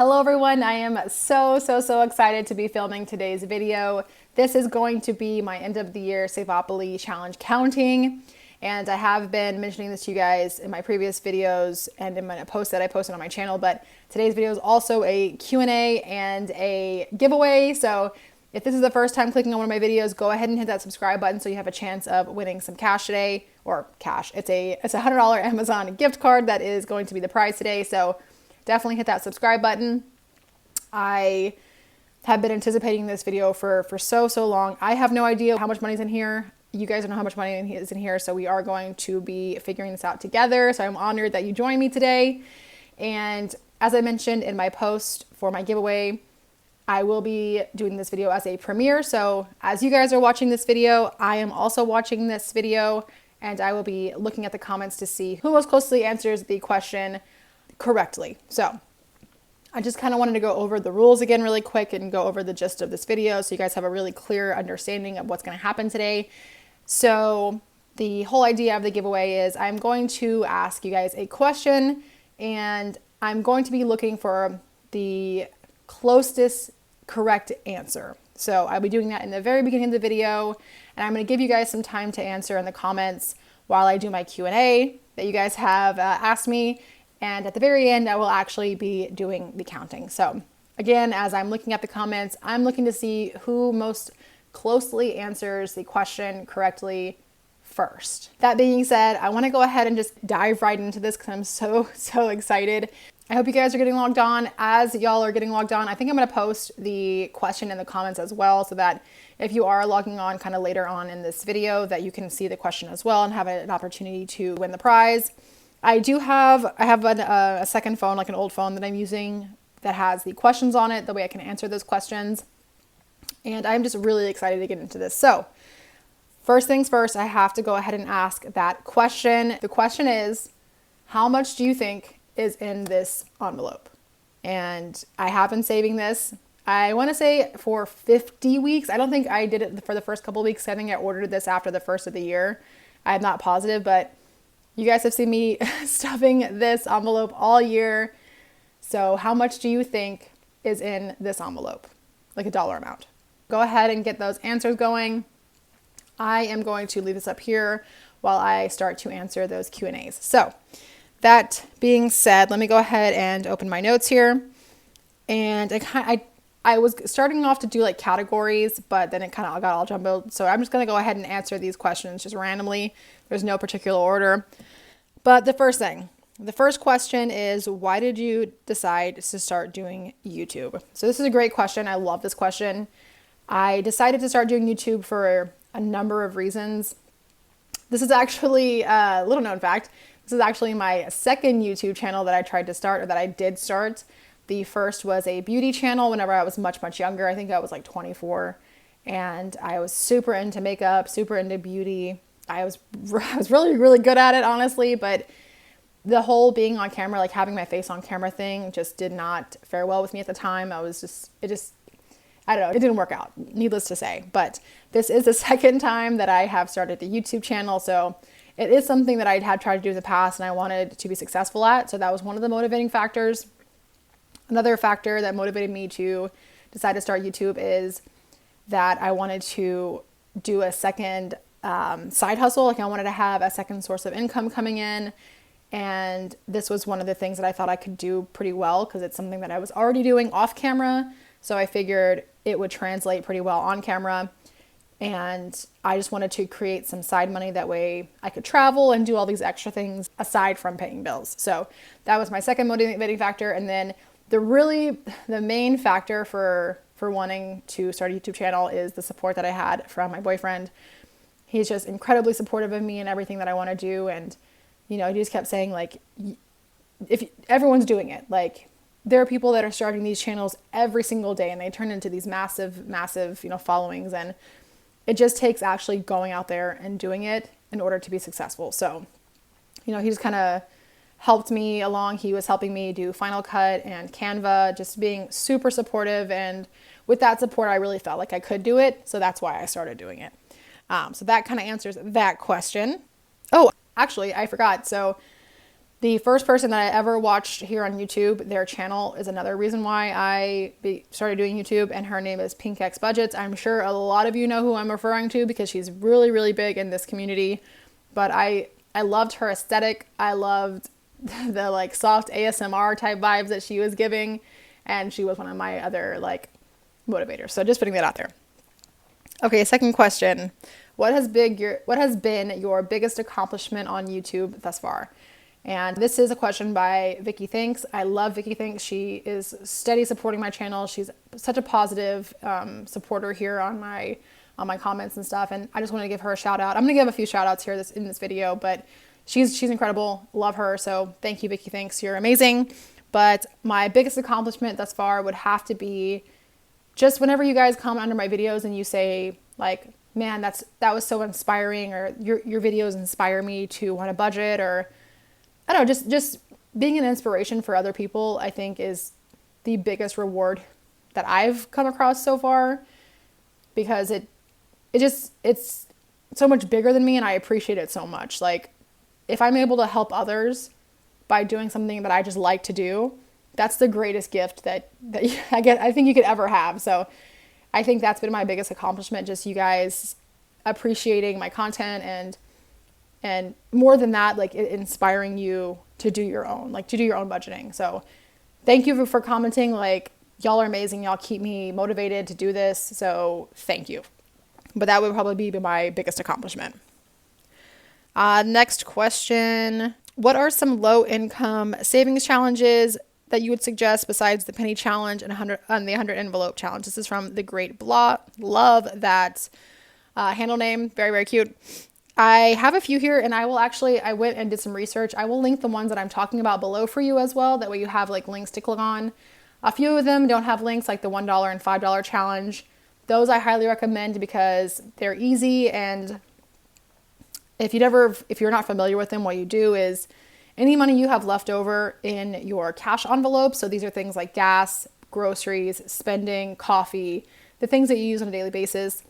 Hello everyone, I am so excited to be filming today's video. This is going to be my end of the year Saveopoly challenge counting. And I have been mentioning this to you guys in my previous videos and in my post that I posted on my channel, but today's video is also a Q&A and a giveaway. So if this is the first time clicking on one of my videos, go ahead and hit that subscribe button so you have a chance of winning some cash today, or cash. It's a $100 Amazon gift card that is going to be the prize today. So definitely hit that subscribe button. I have been anticipating this video for so long. I have no idea how much money's in here. You guys don't know how much money is in here, so we are going to be figuring this out together. So I'm honored that you joined me today. And as I mentioned in my post for my giveaway, I will be doing this video as a premiere. So as you guys are watching this video, I am also watching this video, and I will be looking at the comments to see who most closely answers the question correctly. So I just kind of wanted to go over the rules again really quick and go over the gist of this video so you guys have a really clear understanding of what's going to happen today. So the whole idea of the giveaway is I'm going to ask you guys a question, and I'm going to be looking for the closest correct answer. So I'll be doing that in the very beginning of the video, and I'm going to give you guys some time to answer in the comments while I do my Q&A that you guys have asked me. And at the very end, I will actually be doing the counting. So again, as I'm looking at the comments, I'm looking to see who most closely answers the question correctly first. That being said, I want to go ahead and just dive right into this because I'm so excited. I hope you guys are getting logged on. As y'all are getting logged on, I think I'm going to post the question in the comments as well, so that if you are logging on kind of later on in this video, that you can see the question as well and have an opportunity to win the prize. I have a second phone, like an old phone that I'm using that has the questions on it. That way I can answer those questions. And I'm just really excited to get into this. So first things first, I have to go ahead and ask that question. The question is, how much do you think is in this envelope? And I have been saving this, I want to say for 50 weeks. I don't think I did it for the first couple of weeks. I think I ordered this after the first of the year. I'm not positive, but you guys have seen me stuffing this envelope all year. So how much do you think is in this envelope? Like a dollar amount. Go ahead and get those answers going. I am going to leave this up here while I start to answer those Q&As. So that being said, let me go ahead and open my notes here. And I was starting off to do like categories, but then it kind of got all jumbled. So I'm just going to go ahead and answer these questions just randomly. There's no particular order. But the first question is, why did you decide to start doing YouTube? So this is a great question. I love this question. I decided to start doing YouTube for a number of reasons. This is actually a little known fact. This is actually my second YouTube channel that I tried to start, or that I did start. The first was a beauty channel whenever I was much younger. I think I was like 24, and I was super into makeup, super into beauty. I was really good at it, honestly, but the whole being on camera, like having my face on camera thing, just did not fare well with me at the time. I don't know, it didn't work out, needless to say. But this is the second time that I have started the YouTube channel, so it is something that I had tried to do in the past and I wanted to be successful at. So that was one of the motivating factors. Another factor that motivated me to decide to start YouTube is that I wanted to do a second side hustle. Like I wanted to have a second source of income coming in. And this was one of the things that I thought I could do pretty well because it's something that I was already doing off camera. So I figured it would translate pretty well on camera. And I just wanted to create some side money. That way I could travel and do all these extra things aside from paying bills. So that was my second motivating factor. And then the main factor for wanting to start a YouTube channel is the support that I had from my boyfriend. He's just incredibly supportive of me and everything that I want to do. And, you know, he just kept saying, like, if everyone's doing it, like there are people that are starting these channels every single day and they turn into these massive, you know, followings. And it just takes actually going out there and doing it in order to be successful. So, you know, he just kind of helped me along. He was helping me do Final Cut and Canva, just being super supportive. And with that support, I really felt like I could do it. So that's why I started doing it. So that kind of answers that question. Oh, actually, I forgot. So The first person that I ever watched here on YouTube, their channel is another reason why I started doing YouTube, and her name is Pink Budgets. I'm sure a lot of you know who I'm referring to because she's really, really big in this community. But I loved her aesthetic. I loved the like soft ASMR type vibes that she was giving, and she was one of my other like motivators. So just putting that out there. Okay, second question. What has been your biggest accomplishment on YouTube thus far? And this is a question by Vicky Thinks. I love Vicky Thinks. She is steady supporting my channel. She's such a positive supporter here on my comments and stuff. And I just want to give her a shout out. I'm going to give a few shout outs here in this video, but she's incredible. Love her. So thank you, Vicky Thinks. You're amazing. But my biggest accomplishment thus far would have to be just whenever you guys comment under my videos and you say like, man, that was so inspiring, or your videos inspire me to want to budget, or I don't know, just being an inspiration for other people, I think is the biggest reward that I've come across so far, because it's so much bigger than me, and I appreciate it so much. Like, if I'm able to help others by doing something that I just like to do, that's the greatest gift that I think you could ever have. So I think that's been my biggest accomplishment, just you guys appreciating my content, and more than that, like inspiring you to do your own budgeting. So thank you for commenting. Like, y'all are amazing. Y'all keep me motivated to do this. So thank you. But that would probably be my biggest accomplishment. Next question. What are some low income savings challenges that you would suggest besides the penny challenge and the 100 envelope challenge? This is from The Great Blah. Love that handle name. Very, very cute. I have a few here, and I went and did some research. I will link the ones that I'm talking about below for you as well. That way you have like links to click on. A few of them don't have links, like the $1 and $5 challenge. Those I highly recommend because they're easy, and if you're not familiar with them, what you do is any money you have left over in your cash envelope, so these are things like gas, groceries, spending, coffee, the things that you use on a daily basis.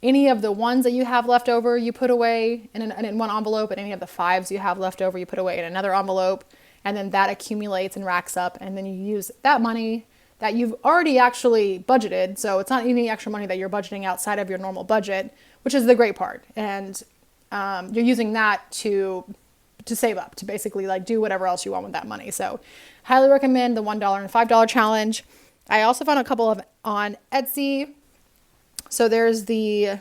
Any of the ones that you have left over, you put away in one envelope, and any of the fives you have left over, you put away in another envelope, and then that accumulates and racks up, and then you use that money that you've already actually budgeted. So it's not any extra money that you're budgeting outside of your normal budget, which is the great part. And you're using that to save up, to basically like do whatever else you want with that money. So highly recommend the $1 and $5 challenge. I also found a couple on Etsy. So there's the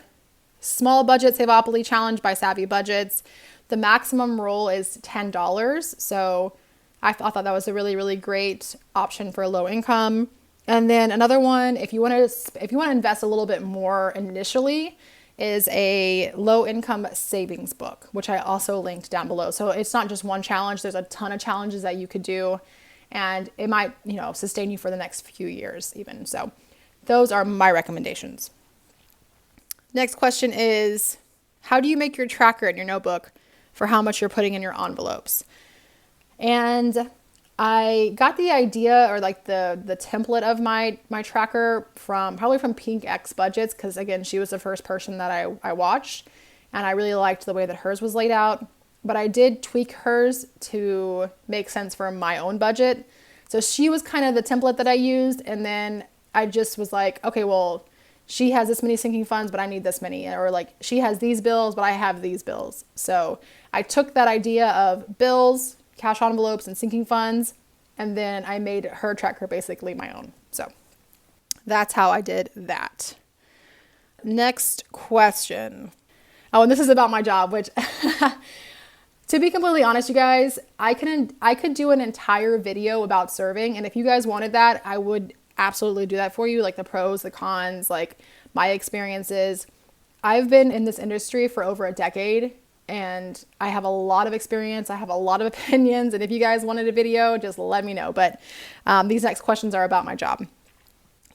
small budget Saveopoly challenge by Savvy Budgets. The maximum roll is $10. So I thought that was a really, really great option for low income. And then another one, if you want to invest a little bit more initially, is a low income savings book, which I also linked down below. So it's not just one challenge. There's a ton of challenges that you could do, and it might, sustain you for the next few years even. So those are my recommendations. Next question is, how do you make your tracker in your notebook for how much you're putting in your envelopes? And I got the idea, or like the template of my tracker probably from Pink Budgets, because again, she was the first person that I watched, and I really liked the way that hers was laid out. But I did tweak hers to make sense for my own budget. So she was kind of the template that I used, and then I just was like, okay, well, she has this many sinking funds, but I need this many. Or like, she has these bills, but I have these bills. So I took that idea of bills, cash envelopes, and sinking funds, and then I made her tracker basically my own. So that's how I did that. Next question. Oh, and this is about my job, which to be completely honest, you guys, I could do an entire video about serving. And if you guys wanted that, I would absolutely do that for you. Like the pros, the cons, like my experiences. I've been in this industry for over a decade, and I have a lot of experience. I have a lot of opinions. And if you guys wanted a video, just let me know. But these next questions are about my job.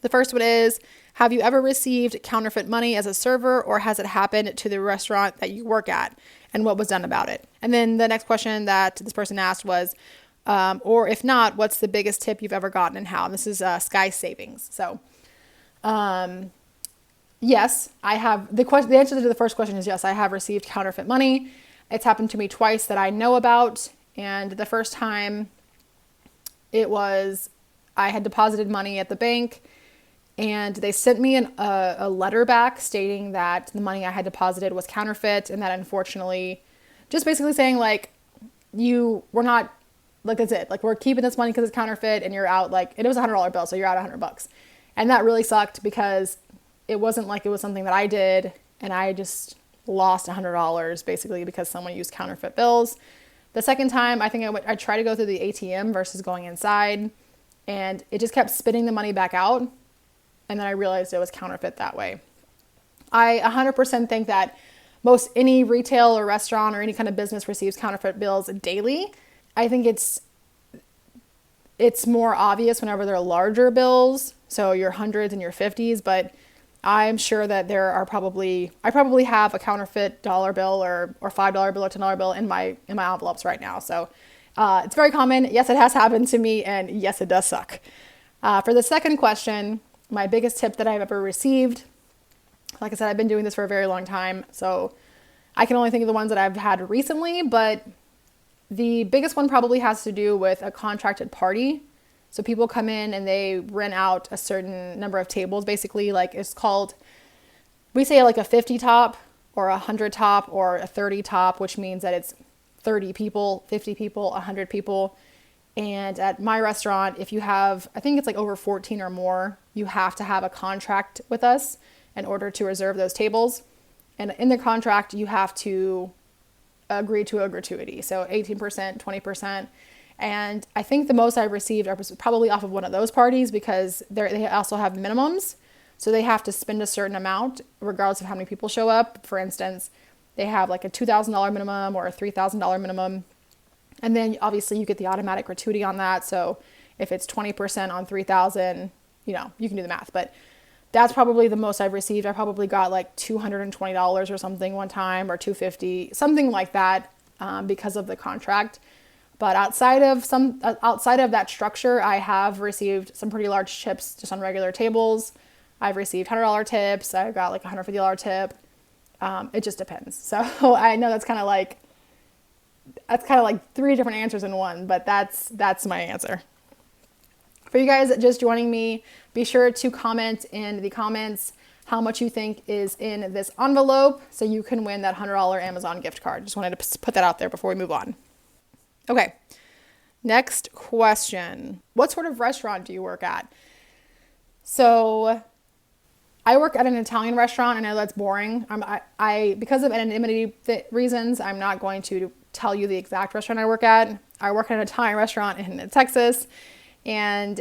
The first one is, have you ever received counterfeit money as a server, or has it happened to the restaurant that you work at, and what was done about it? And then the next question that this person asked was, or if not, what's the biggest tip you've ever gotten and how? And this is Sky Savings. So yes, I have. The answer to the first question is yes, I have received counterfeit money. It's happened to me twice that I know about. And the first time it was, I had deposited money at the bank and they sent me a letter back stating that the money I had deposited was counterfeit, and that unfortunately, just basically saying like, we're not, like that's it. Like we're keeping this money because it's counterfeit and you're out like, it was $100 bill. So you're out $100. And that really sucked because it wasn't like it was something that I did and I just lost $100 basically because someone used counterfeit bills. The second time, I think I tried to go through the ATM versus going inside, and it just kept spitting the money back out. And then I realized it was counterfeit that way. I 100% think that most any retail or restaurant or any kind of business receives counterfeit bills daily. I think it's more obvious whenever they're larger bills, so your hundreds and your 50s, but I'm sure that I probably have a counterfeit dollar bill or $5 bill or $10 bill in my envelopes right now. So it's very common. Yes, it has happened to me, and yes, it does suck. For the second question, my biggest tip that I've ever received, like I said, I've been doing this for a very long time, so I can only think of the ones that I've had recently, but the biggest one probably has to do with a contracted party. So people come in and they rent out a certain number of tables, basically like it's called, we say like a 50 top or 100 top or a 30 top, which means that it's 30 people, 50 people, 100 people. And at my restaurant, if you have, I think it's like over 14 or more, you have to have a contract with us in order to reserve those tables. And in the contract, you have to agree to a gratuity. So 18%, 20%. And I think the most I've received are probably off of one of those parties because they also have minimums. So they have to spend a certain amount regardless of how many people show up. For instance, they have like a $2,000 minimum or a $3,000 minimum. And then obviously you get the automatic gratuity on that. So if it's 20% on 3,000, you can do the math. But that's probably the most I've received. I probably got like $220 or something one time, or $250, something like that, because of the contract. But outside of that structure, I have received some pretty large tips just on regular tables. I've received $100 tips. I've got like a $150 tip. It just depends. So I know that's kind of like three different answers in one, but that's my answer. For you guys just joining me, be sure to comment in the comments how much you think is in this envelope so you can win that $100 Amazon gift card. Just wanted to put that out there before we move on. Okay, next question. What sort of restaurant do you work at? So I work at an Italian restaurant. I know that's boring. Because of anonymity reasons, I'm not going to tell you the exact restaurant I work at. I work at an Italian restaurant in Texas, and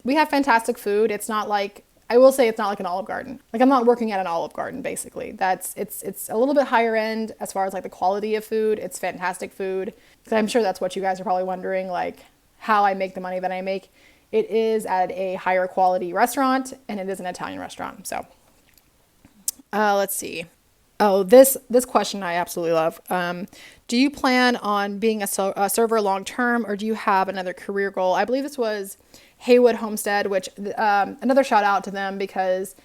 we have fantastic food. It's not like, I will say it's not like an Olive Garden. Like I'm not working at an Olive Garden, basically. It's a little bit higher end as far as like the quality of food. It's fantastic food. Because I'm sure that's what you guys are probably wondering, like how I make the money that I make. It is at a higher quality restaurant, and it is an Italian restaurant. So let's see. Oh, this question I absolutely love. Do you plan on being a server long term, or do you have another career goal? I believe this was Haywood Homestead, which another shout out to them because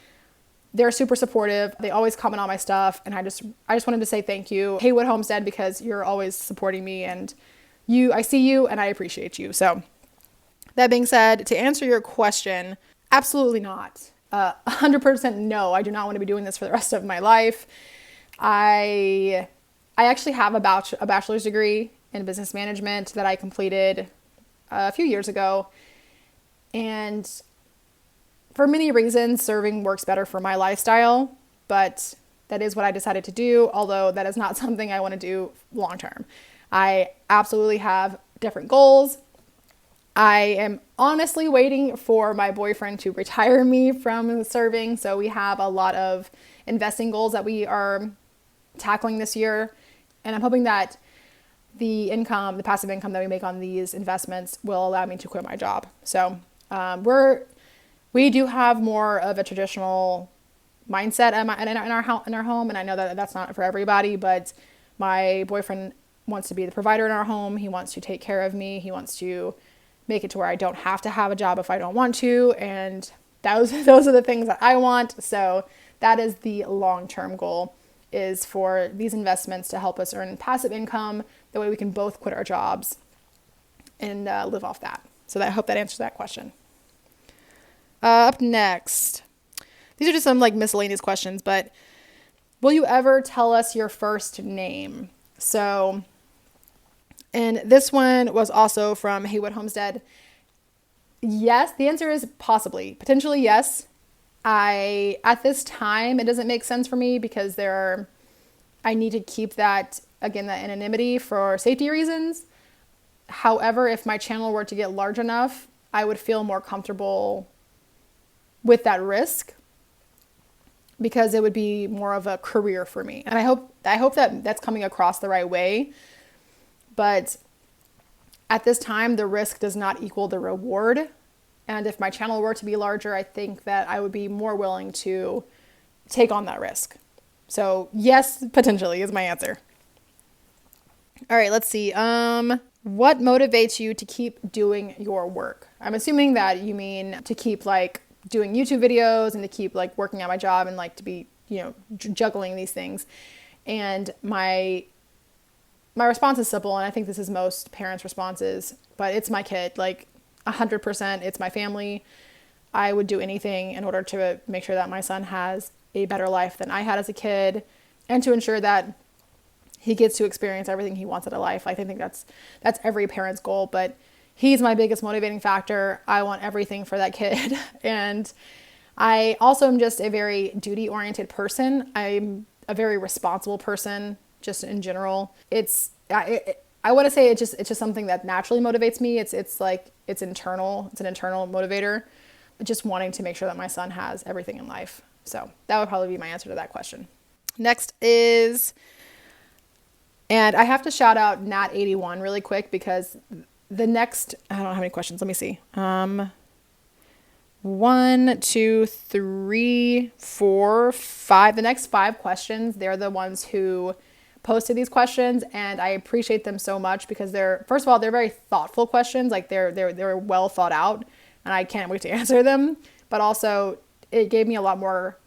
they're super supportive. They always comment on my stuff, and I just wanted to say thank you, Haywood Homestead, because you're always supporting me, and I see you and I appreciate you. So that being said, to answer your question, absolutely not. 100% no, I do not want to be doing this for the rest of my life. I actually have a bachelor's degree in business management that I completed a few years ago. And for many reasons, serving works better for my lifestyle, but that is what I decided to do, although that is not something I want to do long term. I absolutely have different goals. I am honestly waiting for my boyfriend to retire me from serving. So we have a lot of investing goals that we are tackling this year. And I'm hoping that the passive income that we make on these investments will allow me to quit my job. So we do have more of a traditional mindset in our home. And I know that that's not for everybody, but my boyfriend wants to be the provider in our home. He wants to take care of me. He wants to make it to where I don't have to have a job if I don't want to. And those are the things that I want. So that is the long-term goal, is for these investments to help us earn passive income That way we can both quit our jobs and live off that. So I hope that answers that question. Up next, these are just some like miscellaneous questions, but will you ever tell us your first name? So, and this one was also from Haywood Homestead. Yes, the answer is possibly, potentially yes. At this time, it doesn't make sense for me because I need to keep that, again, that anonymity for safety reasons. However, if my channel were to get large enough, I would feel more comfortable with that risk because it would be more of a career for me. And I hope that that's coming across the right way. But at this time, the risk does not equal the reward. And if my channel were to be larger, I think that I would be more willing to take on that risk. So yes, potentially is my answer. All right, let's see. What motivates you to keep doing your work? I'm assuming that you mean to keep like doing YouTube videos and to keep like working at my job and like to be, juggling these things. And my response is simple, and I think this is most parents' responses, but it's my kid. Like 100%, it's my family. I would do anything in order to make sure that my son has a better life than I had as a kid and to ensure that he gets to experience everything he wants out of life. I think that's every parent's goal, but he's my biggest motivating factor. I want everything for that kid. And I also am just a very duty-oriented person. I'm a very responsible person just in general. I want to say it's just something that naturally motivates me. It's internal. It's an internal motivator, just wanting to make sure that my son has everything in life. So that would probably be my answer to that question. Next is, and I have to shout out Nat81 really quick because the next, I don't know how many questions. Let me see. 1, 2, 3, 4, 5. The next 5 questions, they're the ones who posted these questions, and I appreciate them so much because first of all, they're very thoughtful questions. Like they're well thought out, and I can't wait to answer them. But also, it gave me a lot more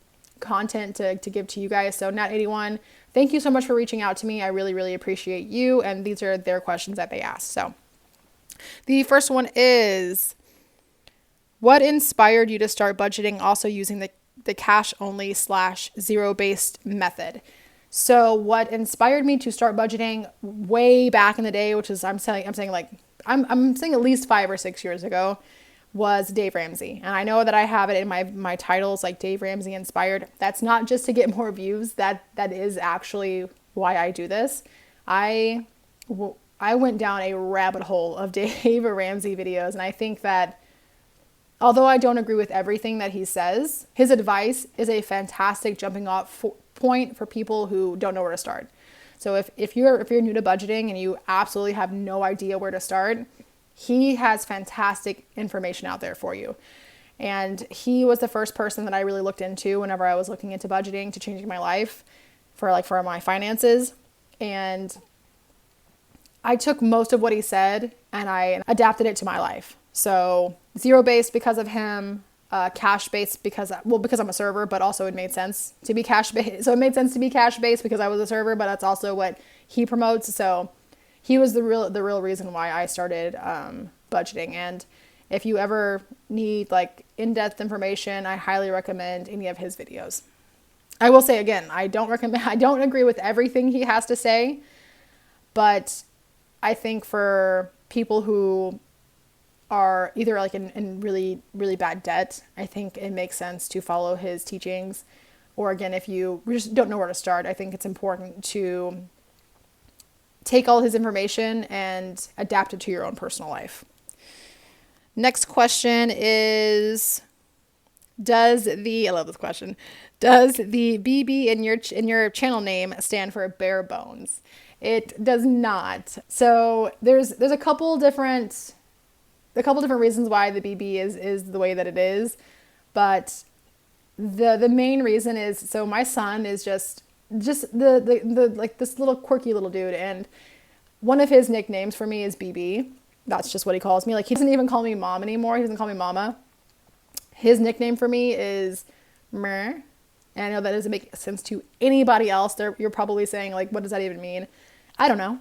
content to give to you guys. So Nat81, thank you so much for reaching out to me. I really, really appreciate you. And these are their questions that they asked. So the first one is, what inspired you to start budgeting also using the cash only / zero based method? So what inspired me to start budgeting way back in the day, which is I'm saying at least 5 or 6 years ago, was Dave Ramsey. And I know that I have it in my titles like Dave Ramsey inspired. That's not just to get more views. That is actually why I do this. I went down a rabbit hole of Dave Ramsey videos, and I think that although I don't agree with everything that he says, his advice is a fantastic jumping off point for people who don't know where to start. So if you're new to budgeting and you absolutely have no idea where to start, he has fantastic information out there for you. And he was the first person that I really looked into whenever I was looking into budgeting to changing my life for my finances. And I took most of what he said and I adapted it to my life. So zero based because of him, cash based because I'm a server, but also it made sense to be cash based. So it made sense to be cash based because I was a server, but that's also what he promotes. So he was the real reason why I started budgeting. And if you ever need like in-depth information, I highly recommend any of his videos. I will say again, I don't agree with everything he has to say, but I think for people who are either like in really, really bad debt, I think it makes sense to follow his teachings. Or again, if you just don't know where to start, I think it's important to take all his information and adapt it to your own personal life. Next question is, I love this question. Does the BB in your channel name stand for bare bones? It does not. So there's a couple different reasons why the BB is the way that it is, but the main reason is, so my son is just the like this little quirky little dude, and one of his nicknames for me is BB. That's just what he calls me. Like, he doesn't even call me mom anymore. He doesn't call me mama. His nickname for me is Mer. And I know that doesn't make sense to anybody else. You're probably saying, like, what does that even mean? I don't know.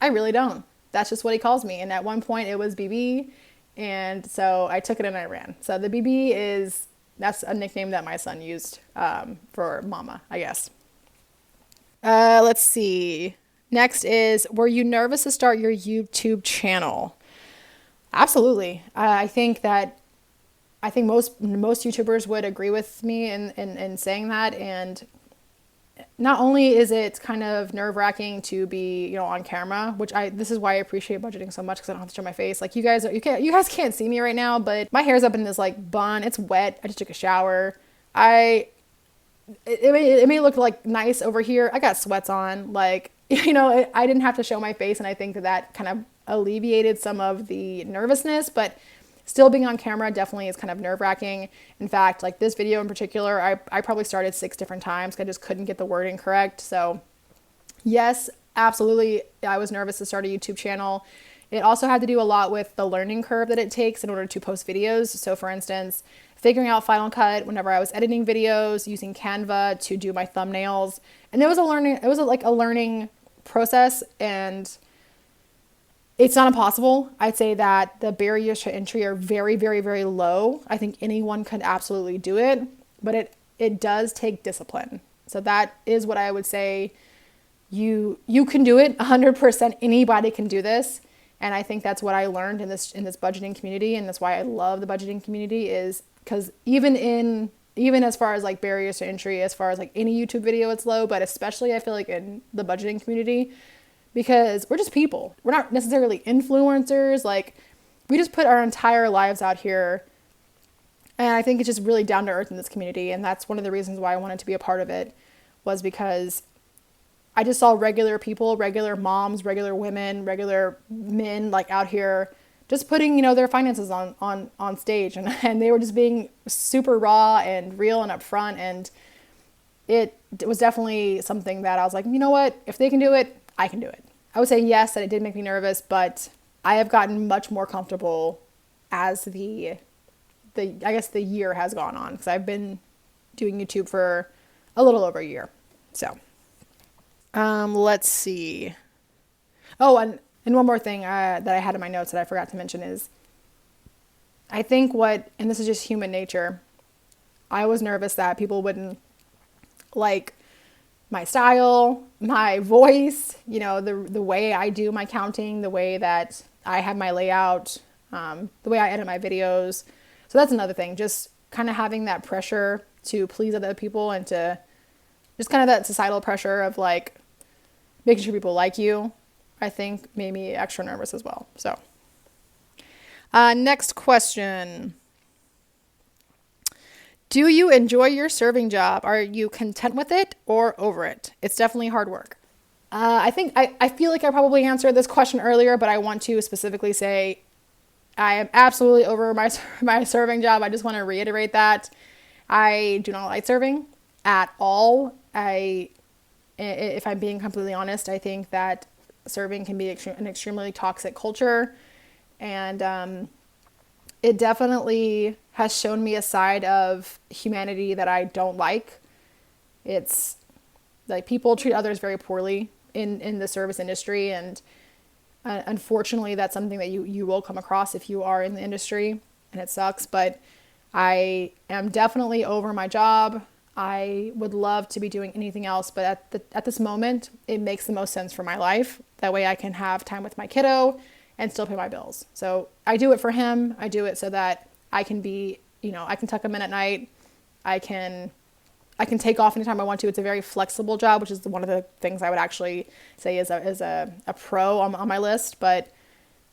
I really don't. That's just what he calls me. And at one point it was BB. And so I took it and I ran. So the BB that's a nickname that my son used for mama, I guess. Let's see. Next is, were you nervous to start your YouTube channel? Absolutely. I think most YouTubers would agree with me in saying that. And not only is it kind of nerve-wracking to be, on camera, which this is why I appreciate budgeting so much, because I don't have to show my face. Like you guys can't see me right now, but my hair's up in this like bun. It's wet. I just took a shower. It may look like nice over here. I got sweats on. Like, I didn't have to show my face, and I think that kind of alleviated some of the nervousness, but still being on camera definitely is kind of nerve-wracking. In fact, like this video in particular, I probably started 6 different times because I just couldn't get the wording correct. So yes, absolutely, I was nervous to start a YouTube channel. It also had to do a lot with the learning curve that it takes in order to post videos. So for instance, figuring out Final Cut whenever I was editing videos, using Canva to do my thumbnails. And it was a learning process, and it's not impossible. I'd say that the barriers to entry are very, very, very low. I think anyone could absolutely do it, but it does take discipline. So that is what I would say. You can do it 100%. Anybody can do this. And I think that's what I learned in this budgeting community. And that's why I love the budgeting community, is because even as far as like barriers to entry, as far as like any YouTube video, it's low, but especially I feel like in the budgeting community, because we're just people. We're not necessarily influencers. Like, we just put our entire lives out here. And I think it's just really down to earth in this community. And that's one of the reasons why I wanted to be a part of it, was because I just saw regular people, regular moms, regular women, regular men, like out here just putting, their finances on stage. And they were just being super raw and real and upfront. And it was definitely something that I was like, you know what? If they can do it, I can do it. I would say yes, that it did make me nervous, but I have gotten much more comfortable as the year has gone on, because I've been doing YouTube for a little over a year. So, let's see. Oh, and one more thing that I had in my notes that I forgot to mention is, I think and this is just human nature, I was nervous that people wouldn't like my style, my voice, the way I do my counting, the way that I have my layout, the way I edit my videos. So that's another thing, just kind of having that pressure to please other people, and to just kind of that societal pressure of like making sure people like you, I think made me extra nervous as well. So next question. Do you enjoy your serving job? Are you content with it or over it? It's definitely hard work. I feel like I probably answered this question earlier, but I want to specifically say I am absolutely over my serving job. I just want to reiterate that. I do not like serving at all. If I'm being completely honest, I think that serving can be an extremely toxic culture, and it definitely has shown me a side of humanity that I don't like. It's like people treat others very poorly in the service industry, and unfortunately that's something that you will come across if you are in the industry, and it sucks. But I am definitely over my job. I would love to be doing anything else, but at this moment it makes the most sense for my life. That way I can have time with my kiddo and still pay my bills. So I do it for him. I do it so that I can be, I can tuck him in at night. I can take off anytime I want to. It's a very flexible job, which is one of the things I would actually say is a pro on my list, but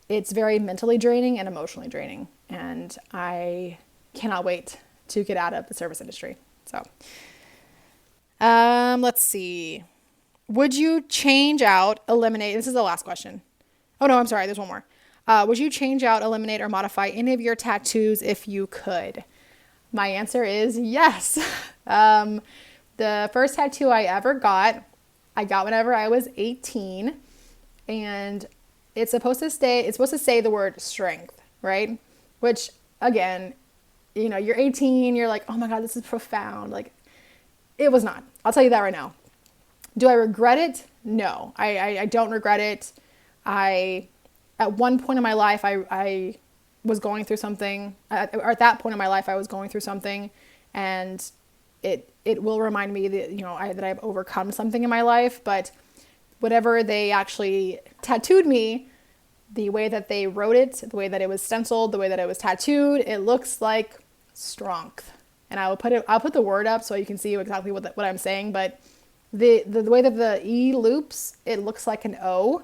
it's very mentally draining and emotionally draining. And I cannot wait to get out of the service industry. So, let's see. Would you eliminate, this is the last question. Oh no, I'm sorry. There's one more. Would you change out, eliminate, or modify any of your tattoos if you could? My answer is yes. The first tattoo I ever got, I got whenever I was 18, and it's supposed to say the word strength, right? Which again, you're 18, you're like, oh my God, this is profound. Like, it was not. I'll tell you that right now. Do I regret it? No, I don't regret it. At one point in my life, I was going through something, or at that point in my life, I was going through something, and it will remind me that, that I've overcome something in my life. But whatever they actually tattooed me, the way that they wrote it, the way that it was stenciled, the way that it was tattooed, it looks like strength. And I'll put the word up so you can see exactly what I'm saying. But the way that the E loops, it looks like an O,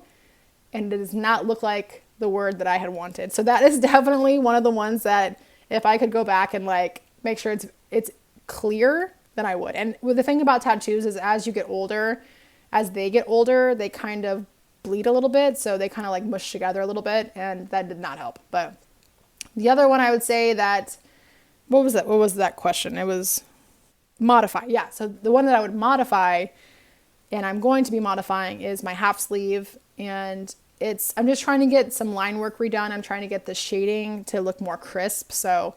and it does not look like the word that I had wanted. So that is definitely one of the ones that if I could go back and like make sure it's clear, then I would. And the thing about tattoos is as they get older, they kind of bleed a little bit. So they kind of like mush together a little bit, and that did not help. But the other one I would say that, what was that? What was that question? It was modify. Yeah. So the one that I would modify, and I'm going to be modifying, is my half sleeve. And I'm just trying to get some line work redone. I'm trying to get the shading to look more crisp. So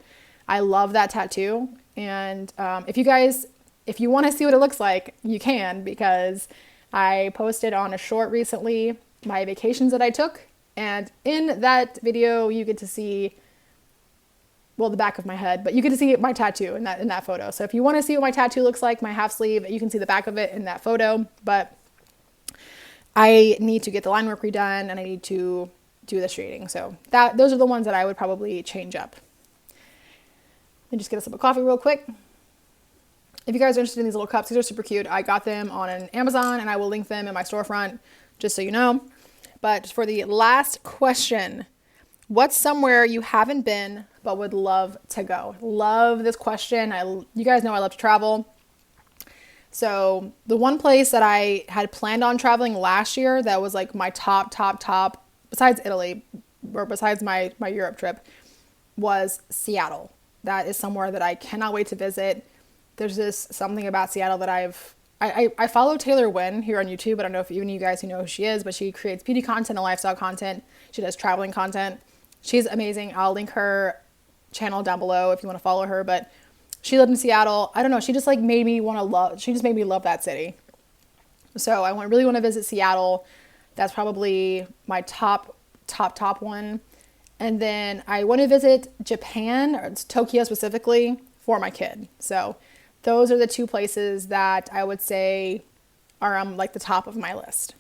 I love that tattoo. And if you want to see what it looks like, you can, because I posted on a short recently my vacations that I took. And in that video, you get to see, well, the back of my head, but you get to see my tattoo in that photo. So if you want to see what my tattoo looks like, my half sleeve, you can see the back of it in that photo. But I need to get the line work redone, and I need to do the shading. So those are the ones that I would probably change up. Let me just get us a sip of coffee real quick. If you guys are interested in these little cups, these are super cute. I got them on an Amazon, and I will link them in my storefront, just so you know. But for the last question, what's somewhere you haven't been but would love to go? Love this question. You guys know I love to travel. So the one place that I had planned on traveling last year that was like my top, besides Italy, or besides my Europe trip, was Seattle. That is somewhere that I cannot wait to visit. There's just something about Seattle that I follow Taylor Wynn here on YouTube. I don't know if even you guys who know who she is, but she creates beauty content and lifestyle content. She does traveling content. She's amazing. I'll link her channel down below if you want to follow her. But she lived in Seattle. I don't know. She just like made me love that city. So I really want to visit Seattle. That's probably my top one. And then I want to visit Japan, or Tokyo specifically, for my kid. So those are the two places that I would say are on like the top of my list.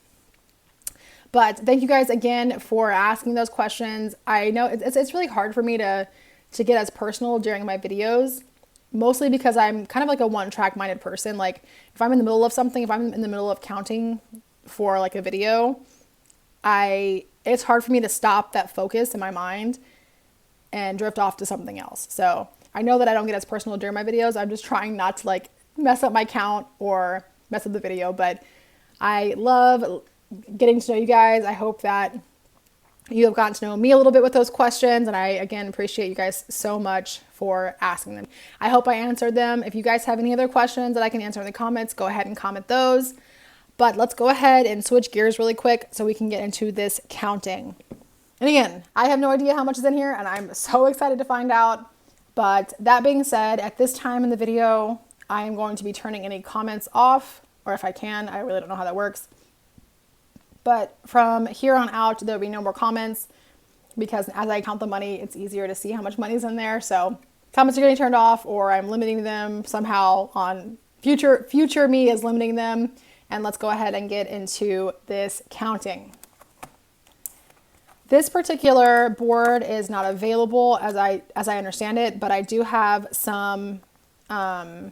But thank you guys again for asking those questions. I know it's really hard for me to get as personal during my videos, mostly because I'm kind of like a one-track minded person. Like if I'm in the middle of something, if I'm in the middle of counting for like a video, it's hard for me to stop that focus in my mind and drift off to something else. So I know that I don't get as personal during my videos. I'm just trying not to like mess up my count or mess up the video, but I love getting to know you guys. I hope that you have gotten to know me a little bit with those questions, and I again appreciate you guys so much for asking them. I hope I answered them. If you guys have any other questions that I can answer in the comments, go ahead and comment those. But let's go ahead and switch gears really quick so we can get into this counting. And again, I have no idea how much is in here, and I'm so excited to find out. But that being said, at this time in the video, I am going to be turning any comments off, or if I can, I really don't know how that works. But from here on out, there'll be no more comments, because as I count the money, it's easier to see how much money's in there. So comments are getting turned off, or I'm limiting them somehow on future me is limiting them. And let's go ahead and get into this counting. This particular board is not available as I understand it, but I do have some, I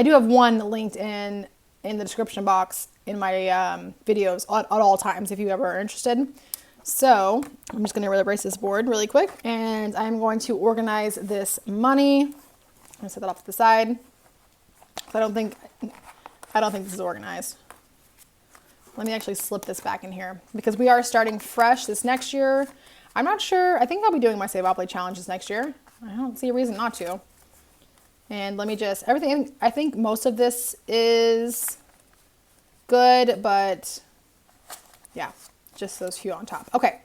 do have one linked in the description box in my videos at all times if you ever are interested. So I'm just going to erase this board really quick, and I'm going to organize this money. I'm going to set that off to the side. I don't think this is organized. Let me actually slip this back in here because we are starting fresh this next year. I'm not sure. I think I'll be doing my Saveopoly challenges next year. I don't see a reason not to. And let me just, I think most of this is good, but yeah, just those few on top. Okay.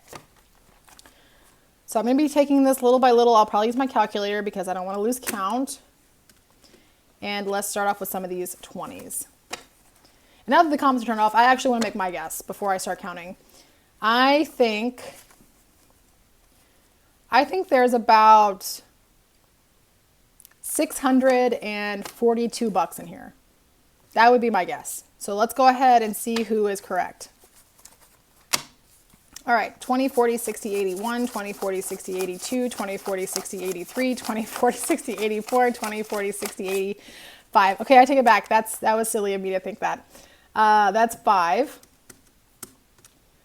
So I'm going to be taking this little by little. I'll probably use my calculator because I don't want to lose count. And let's start off with some of these 20s. And now that the comments are turned off, I actually want to make my guess before I start counting. I think there's about 642 bucks in here. That would be my guess. So let's go ahead and see who is correct. All right, 20, 40, 60, 81, 20, 40, 60, 82, 20, 40, 60, 83, 20, 40, 60, 84, 20, 40, 60, 85. Okay, I take it back. That was silly of me to think that. That's 5. Is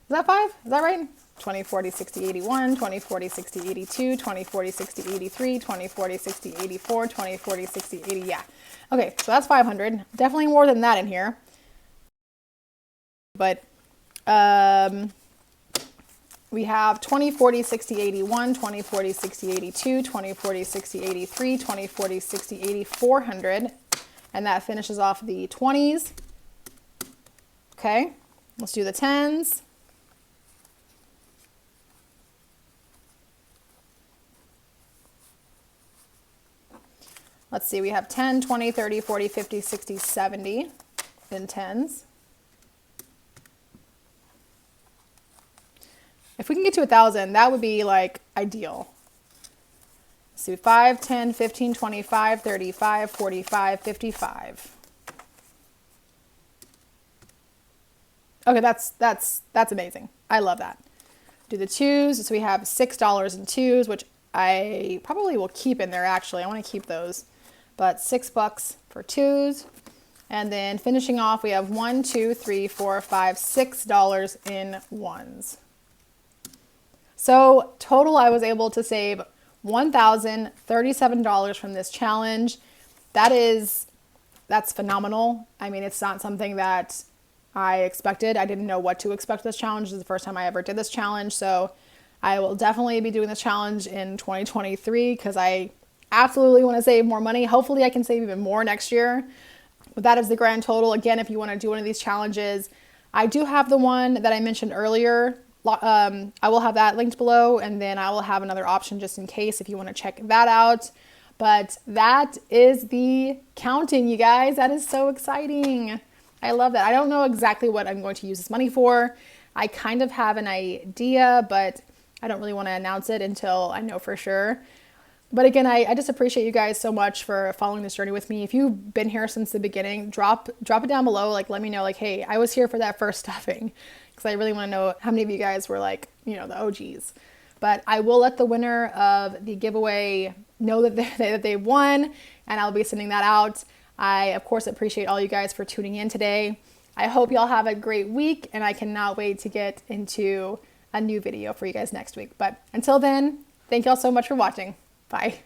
that 5? Is that right? 20, 40, 60, 81, 20, 40, 60, 82, 20, 40, 60, 83, 20, 40, 60, 84, 20, 40, 60, 80. Yeah. Okay, so that's 500. Definitely more than that in here. But we have 20, 40, 60, 81, 20, 40, 60, 82, 20, 40, 60, 83, 20, 40, 60, 80, 400. And that finishes off the 20s. Okay, let's do the 10s. Let's see, we have 10, 20, 30, 40, 50, 60, 70 in 10s. If we can get to 1,000, that would be like ideal. Let's see, 5, 10, 15, 25, 35, 45, 55. Okay, that's amazing. I love that. Do the 2s. So we have $6 in 2s, which I probably will keep in there actually. I want to keep those. But $6 for 2s. And then finishing off, we have 1, 2, 3, 4, 5, $6 in 1s. So total, I was able to save $1,037 from this challenge. That's phenomenal. I mean, it's not something that I expected. I didn't know what to expect this challenge. This is the first time I ever did this challenge. So I will definitely be doing this challenge in 2023 because I absolutely want to save more money. Hopefully I can save even more next year. But that is the grand total. Again, if you want to do one of these challenges, I do have the one that I mentioned earlier. I will have that linked below, and then I will have another option just in case if you want to check that out. But that is the counting, you guys. That is so exciting. I love that. I don't know exactly what I'm going to use this money for. I kind of have an idea, but I don't really want to announce it until I know for sure. But again, I just appreciate you guys so much for following this journey with me. If you've been here since the beginning, drop it down below. Like, let me know, like, hey, I was here for that first stuffing. Because I really want to know how many of you guys were like, you know, the OGs. But I will let the winner of the giveaway know that they won, and I'll be sending that out. I, of course, appreciate all you guys for tuning in today. I hope y'all have a great week, and I cannot wait to get into a new video for you guys next week. But until then, thank y'all so much for watching. Bye.